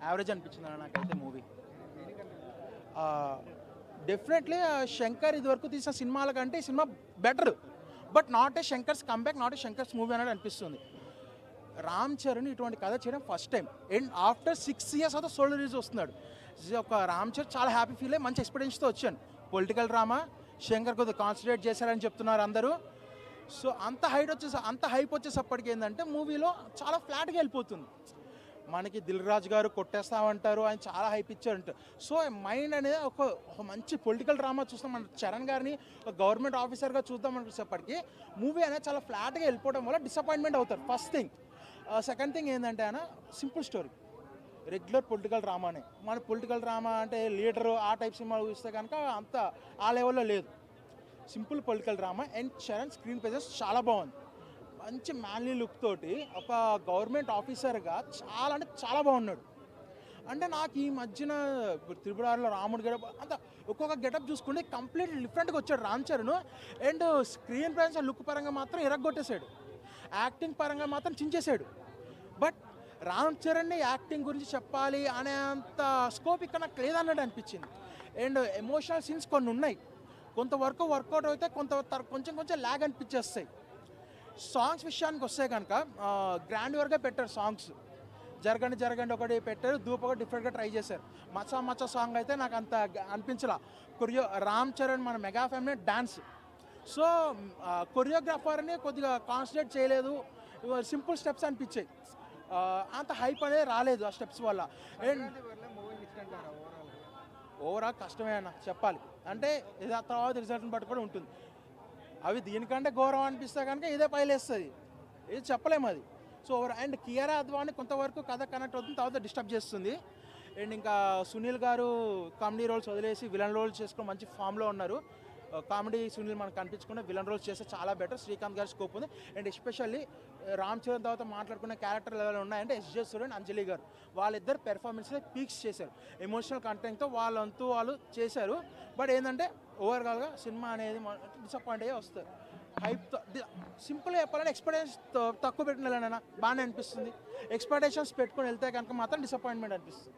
Average అనిపించింది అన్న నాకైతే మూవీ. డెఫినెట్లీ శంకర్ ఇదివరకు తీసిన సినిమాల కంటే ఈ cinema better, but not a Shankar's comeback, not a Shankar's movie అనేది అనిపిస్తుంది. రామ్ చరణ్ ఇటువంటి కథ చేయడం first time and after 6 years అయితే సోలో రిలీజ్ వస్తున్నాడు. ఒక రామ్ చరణ్ చాలా హ్యాపీ ఫీల్ అయ్యి మంచి ఎక్స్పీరియన్స్తో వచ్చాను. పొలిటికల్ డ్రామా శంకర్ కొద్దిగా కాన్సన్ట్రేట్ చేశారని చెప్తున్నారు అందరూ. సో అంత హైప్ వచ్చేసప్పటికి ఏంటంటే మూవీలో చాలా ఫ్లాట్గా వెళ్ళిపోతుంది. మనకి దిల్ రాజు గారు కొట్టేస్తామంటారు, ఆయన చాలా హైప్ ఇచ్చారంట. సో మైండ్ అనేది ఒక మంచి పొలిటికల్ డ్రామా చూస్తాం. మన చరణ్ గారిని ఒక గవర్నమెంట్ ఆఫీసర్గా చూద్దాం అనిపించేప్పటికి మూవీ అనేది చాలా ఫ్లాట్గా వెళ్ళిపోవడం వల్ల డిసప్పాయింట్మెంట్ అవుతారు ఫస్ట్ థింగ్. సెకండ్ థింగ్ ఏంటంటే ఆయన సింపుల్ స్టోరీ, రెగ్యులర్ పొలిటికల్ డ్రామానే. మన పొలిటికల్ డ్రామా అంటే లీడరు ఆ టైప్ సినిమాలు చూస్తే కనుక అంత ఆ లెవెల్లో లేదు. Simple political drama and Charan screen presence చాలా బాగుంది. మంచి మ్యాన్లీ లుక్ తోటి ఒక గవర్నమెంట్ ఆఫీసర్గా చాలా అంటే చాలా బాగున్నాడు. అంటే నాకు ఈ మధ్యన త్రిపురాలో రాముడు గెటప్ అంత ఒక్కొక్క గెటప్ చూసుకుంటే కంప్లీట్ డిఫరెంట్గా వచ్చాడు Ram Charan. And screen presence look పరంగా మాత్రం ఎరగొట్టేశాడు, యాక్టింగ్ పరంగా మాత్రం చించేశాడు. బట్ రామ్ చరణ్ని యాక్టింగ్ గురించి చెప్పాలి అనే అంత స్కోప్ ఇక్కడ నాకు లేదన్నట్టు అనిపించింది. అండ్ ఎమోషనల్ సీన్స్ కొన్ని ఉన్నాయి, కొంతవరకు వర్కౌట్ అయితే కొంచెం ల్యాగ్ అనిపించేస్తాయి. సాంగ్స్ విషయానికి వస్తే కనుక గ్రాండ్వర్గా పెట్టారు సాంగ్స్. జరగండి ఒకటి పెట్టారు, ధూప్ ఒకటి డిఫరెంట్గా ట్రై చేశారు. మచ్చా సాంగ్ అయితే నాకు అంత అనిపించలా. రామ్ చరణ్ మన మెగా ఫ్యామిలీ డాన్స్, సో కొరియోగ్రాఫర్ని కొద్దిగా కాన్సన్ట్రేట్ చేయలేదు, సింపుల్ స్టెప్స్ అనిపించాయి. అంత హైప్ అనేది రాలేదు ఆ స్టెప్స్ వల్ల. అండ్ ఓవరాల్ కష్టమే అన్న చెప్పాలి అంటే, ఇది ఆ తర్వాత రిజల్ట్ని బట్టి కూడా ఉంటుంది. అవి దీనికంటే ఘోరం అనిపిస్తే కనుక ఇదే పైలేస్తుంది, ఇది చెప్పలేము అది. సో అండ్ కియారా అద్వాని కొంతవరకు కథ కనెక్ట్ అవుతుంది, తర్వాత డిస్టర్బ్ చేస్తుంది. అండ్ ఇంకా సునీల్ గారు కామెడీ రోల్స్ వదిలేసి విలన్ రోల్స్ చేసుకుని మంచి ఫామ్లో ఉన్నారు. కామెడీ సునీల్ మనకు కనిపించకుండా విలన్ రోల్స్ చేస్తే చాలా బెటర్. శ్రీకాంత్ గారి స్కోప్ ఉంది. అండ్ ఎస్పెషల్లీ రామ్ చరణ్ తర్వాత మాట్లాడుకునే క్యారెక్టర్ లెవెల్ ఉన్నాయంటే ఎస్జే సూర్యన్, అంజలి గారు, వాళ్ళిద్దరు పెర్ఫార్మెన్స్లో పీక్స్ చేశారు. ఎమోషనల్ కంటెంట్తో వాళ్ళంతూ వాళ్ళు చేశారు. బట్ ఏంటంటే ఓవరాల్గా సినిమా అనేది డిసప్పాయింట్ అయ్యే వస్తుంది. హైప్తో సింపుల్గా చెప్పాలంటే ఎక్స్పెక్టేషన్స్ తక్కువ పెట్టిన బాగానే అనిపిస్తుంది. ఎక్స్పెక్టేషన్స్ పెట్టుకొని వెళ్తే కనుక మాత్రం డిసప్పాయింట్మెంట్ అనిపిస్తుంది.